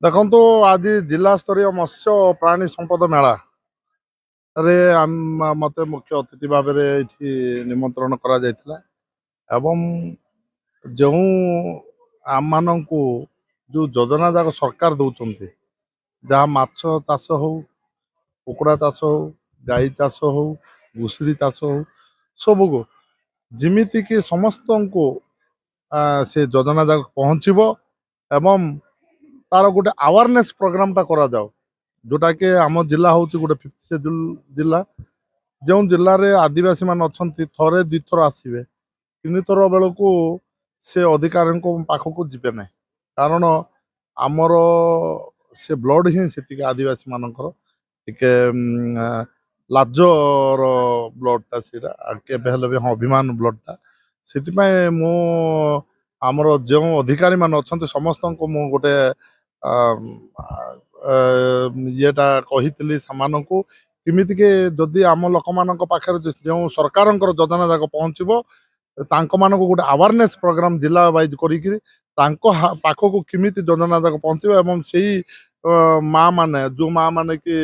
ଦେଖନ୍ତୁ ଆଜି ଜିଲ୍ଲା ସ୍ତରୀୟ ମତ୍ସ୍ୟ ଓ ପ୍ରାଣୀ ସମ୍ପଦ ମେଳାରେ ମୋତେ ମୁଖ୍ୟ ଅତିଥି ଭାବରେ ଏଠି ନିମନ୍ତ୍ରଣ କରାଯାଇଥିଲା ଏବଂ ଯେଉଁ ଆମମାନଙ୍କୁ ଯେଉଁ ଯୋଜନା ଯାକ ସରକାର ଦେଉଛନ୍ତି, ଯାହା ମାଛ ଚାଷ ହଉ, କୁକୁଡ଼ା ଚାଷ ହଉ, ଗାଈ ଚାଷ ହଉ, ଘୁଷୁରୀ ଚାଷ ହଉ, ସବୁକୁ ଯେମିତିକି ସମସ୍ତଙ୍କୁ ସେ ଯୋଜନା ଯାକ ପହଞ୍ଚିବ ଏବଂ ତାର ଗୋଟେ ଆୱାରନେସ୍ ପ୍ରୋଗ୍ରାମଟା କରାଯାଉ, ଯୋଉଟାକି ଆମ ଜିଲ୍ଲା ହେଉଛି ଗୋଟେ 5th ସେଡ୍ୟୁଲ ଜିଲ୍ଲା। ଯେଉଁ ଜିଲ୍ଲାରେ ଆଦିବାସୀ ମାନେ ଅଛନ୍ତି ଥରେ ଦୁଇଥର ଆସିବେ, 3 ଥର ବେଳକୁ ସେ ଅଧିକାରୀଙ୍କ ପାଖକୁ ଯିବେ ନାହିଁ, କାରଣ ଆମର ସେ ବ୍ଲଡ ହିଁ ସେତିକି ଆଦିବାସୀ ମାନଙ୍କର ଟିକେ ଲାଜର ବ୍ଲଡଟା, ସେଇଟା କେବେ ହେଲେ ବି ହଁ ଅଭିମାନ ବ୍ଲଡଟା। ସେଥିପାଇଁ ମୁଁ ଆମର ଯେଉଁ ଅଧିକାରୀ ମାନେ ଅଛନ୍ତି ସମସ୍ତଙ୍କୁ ମୁଁ ଗୋଟେ ଇଏଟା କହିଥିଲି ସେମାନଙ୍କୁ, କେମିତିକି ଯଦି ଆମ ଲୋକମାନଙ୍କ ପାଖରେ ଯେଉଁ ସରକାରଙ୍କର ଯୋଜନା ଯାକ ପହଞ୍ଚିବ, ତାଙ୍କମାନଙ୍କୁ ଗୋଟେ ଆୱାରନେସ୍ ପ୍ରୋଗ୍ରାମ ଜିଲ୍ଲା ୱାଇଜ୍ କରିକି ତାଙ୍କ ପାଖକୁ କେମିତି ଯୋଜନା ଯାକ ପହଞ୍ଚିବ ଏବଂ ସେଇ ମା ମାନେ, ଯେଉଁ ମା ମାନେ କି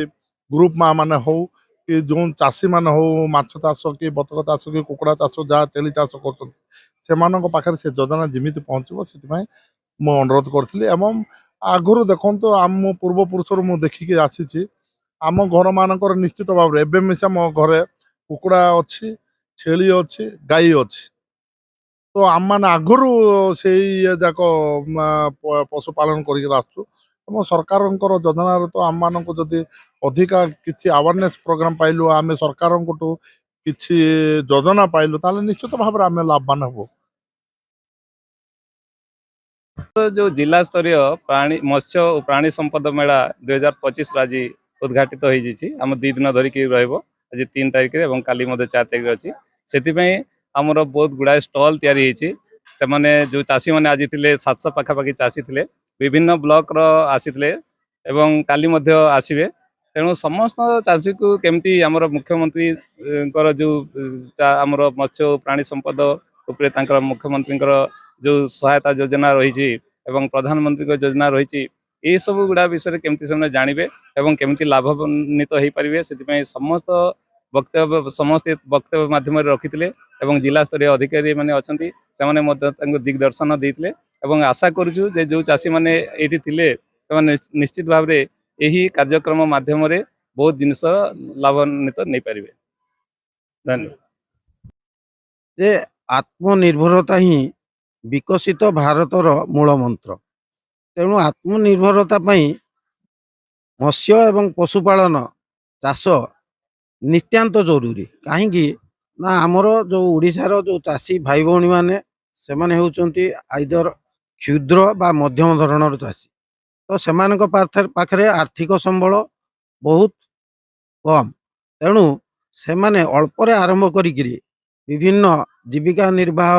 ଗ୍ରୁପ ମା ମାନେ ହଉ କି ଯେଉଁ ଚାଷୀ ମାନେ ହଉ, ମାଛ ଚାଷ କି ବତକ ଚାଷ କି କୁକୁଡ଼ା ଚାଷ ଯାହା ଛେଳି ଚାଷ କରୁଛନ୍ତି, ସେମାନଙ୍କ ପାଖରେ ସେ ଯୋଜନା ଯେମିତି ପହଞ୍ଚିବ ସେଥିପାଇଁ ମୁଁ ଅନୁରୋଧ କରିଥିଲି। ଏବଂ ଆଗରୁ ଦେଖନ୍ତୁ ଆମ ପୂର୍ବପୁରୁଷରୁ ମୁଁ ଦେଖିକି ଆସିଛି, ଆମ ଘର ମାନଙ୍କର ନିଶ୍ଚିତ ଭାବରେ ଏବେ ମିଶା ମୋ ଘରେ କୁକୁଡ଼ା ଅଛି, ଛେଳି ଅଛି, ଗାଈ ଅଛି। ତ ଆମମାନେ ଆଗରୁ ସେଇ ଇଏ ଯାକ ପଶୁପାଳନ କରିକି ଆସୁଛୁ ଏବଂ ସରକାରଙ୍କର ଯୋଜନାରେ ତ ଆମମାନଙ୍କୁ ଯଦି ଅଧିକା କିଛି ଆୱାରନେସ୍ ପ୍ରୋଗ୍ରାମ ପାଇଲୁ, ଆମେ ସରକାରଙ୍କଠୁ କିଛି ଯୋଜନା ପାଇଲୁ, ତାହେଲେ ନିଶ୍ଚିତ ଭାବରେ ଆମେ ଲାଭବାନ ହବୁ। जो जिला स्तरीय प्राणी मत्स्य और प्राणी संपद मेला 2025 आज उद्घाटित होम 2 दिन धरिक आज 3 तारिख और काली 4 तारिख अच्छी से आमर बहुत गुड़ाए स्टल या जो चाषी मैंने आज थे 700 पाखापाखि चाषी थे विभिन्न ब्लॉक आसी काली आसवे। तेणु समस्त चाषी को केमती आमर मुख्यमंत्री जो आमर मत्स्य प्राणी संपद उपर मुख्यमंत्री जो सहायता योजना रही प्रधानमंत्री योजना रही ये सब गुड़ा विषय केमती से जानवे और केमती लाभान्वित हो पारे से समस्त वक्तव्य समस्ते वक्तव्य माध्यम रखी जिला स्तरीय अधिकारी मैंने अच्छा से दिग्दर्शन देते और आशा करुचु जो चाषी मैंने ये निश्चित भाव में यही कार्यक्रम माध्यम बहुत जिनस लाभान्वित नहीं पारे। धन्यवाद। आत्मनिर्भरता ही विकसित भारतर मूल मंत्र। तेणु आत्मनिर्भरता मत्स्य एवं पशुपालन चाष नित्यांत जरूरी। कहीं ना आमर जो ओडिशार जो चाषी भाई भौणी मैंने से आइदर क्षुद्र बा मध्यम धरणर चाषी, तो से पाखरे आर्थिक संबल बहुत कम। तेणु से अल्परे आरंभ करी विभिन्न जीविका निर्वाह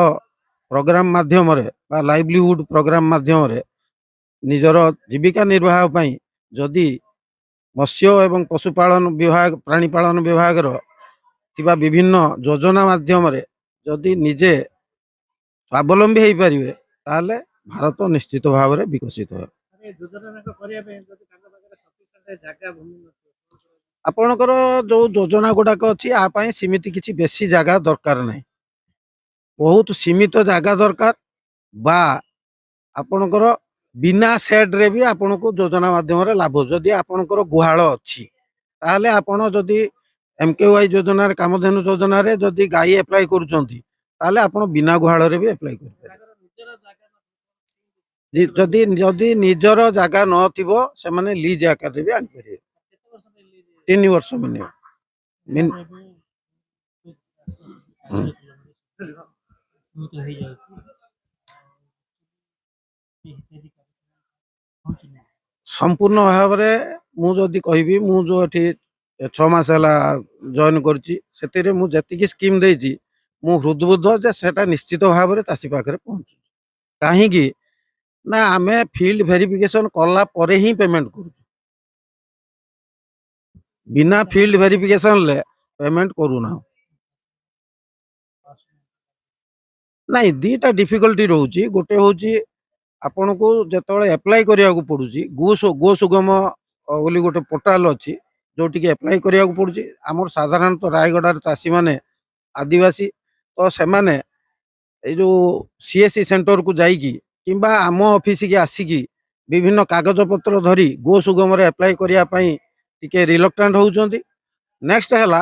प्रोग्राम माध्यम बा लाइवलीहुड प्रोग्राम माध्यम निजर जीविका निर्वाह जदि मत्स्य एवं पशुपालन विभाग प्राणीपालन विभाग थिबा विभिन्न योजना माध्यम जदि निजे स्वावलंबी हो पारे ताले भारत निश्चित भाव में विकसित हो। आपणकर जो योजना गुड़ाक अच्छी आपाई सीमित किसी बेसी जगह दरकार नहीं, बहुत सीमित जगह दरकार बा आपणकर बिना सेड रे भी आपन को योजना माध्यम लाभ। जदि आपणकर गुहाल अच्छी ताहले आपण जदि एमकेवाई योजना कामधेनु योजना रे जदि गाई एप्लाई करूचंती ताहले आपण बिना गुहाल रे भी एप्लाई कर जदि जदि निजर जगह न थिबो से माने लीज आकार रे भी आनि परिबे। 3 वर्ष मिनिमम संपूर्ण भाव में मुझे कहबी मु जो 6 मास जॉइन कर स्कीम देती मु हृदबुद्ध जे सेटा निश्चित भाव में चाषी पाखे पहुँच कहीं ना आम फील्ड वेरिफिकेशन कला परे ही पेमेंट कर बिना फील्ड वेरिफिकेशन ले पेमेंट करूना। नहीं दीटा डिफिकल्टी रोचे, गोटे हूँ ଆପଣଙ୍କୁ ଯେତେବେଳେ ଆପ୍ଲାଏ କରିବାକୁ ପଡୁଛି ଗୋ ସୁଗମ ବୋଲି ଗୋଟେ ପୋର୍ଟାଲ ଅଛି ଯୋଉଠିକି ଆପ୍ଲାଏ କରିବାକୁ ପଡୁଛି। ଆମର ସାଧାରଣତଃ ରାୟଗଡ଼ାର ଚାଷୀମାନେ ଆଦିବାସୀ, ତ ସେମାନେ ଏଇ ଯୋଉ ସିଏସସି ସେଣ୍ଟରକୁ ଯାଇକି କିମ୍ବା ଆମ ଅଫିସକି ଆସିକି ବିଭିନ୍ନ କାଗଜପତ୍ର ଧରି ଗୋ ସୁଗମରେ ଆପ୍ଲାଏ କରିବା ପାଇଁ ଟିକେ ରିଲକ୍ଟାଣ୍ଟ ହଉଛନ୍ତି। ନେକ୍ସଟ ହେଲା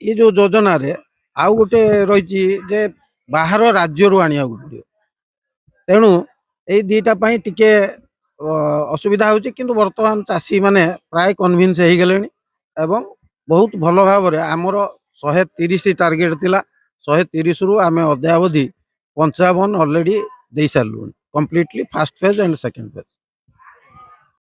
ଏ ଯୋଉ ଯୋଜନାରେ ଆଉ ଗୋଟେ ରହିଛି ଯେ ବାହାର ରାଜ୍ୟରୁ ଆଣିବାକୁ ପଡିବ। ତେଣୁ ଏଇ ଦିଟା ପାଇଁ ଟିକେ ଅସୁବିଧା ହେଉଛି, କିନ୍ତୁ ବର୍ତ୍ତମାନ ଚାଷୀମାନେ ପ୍ରାୟ କନଭିନ୍ସ ହେଇଗଲେଣି ଏବଂ ବହୁତ ଭଲ ଭାବରେ ଆମର 130 ଟାର୍ଗେଟ ଥିଲା, 130ରୁ ଆମେ ଅଦ୍ୟାବଧି 55 ଅଲରେଡି ଦେଇ ସାରିଲୁଣି, completely first phase and second phase.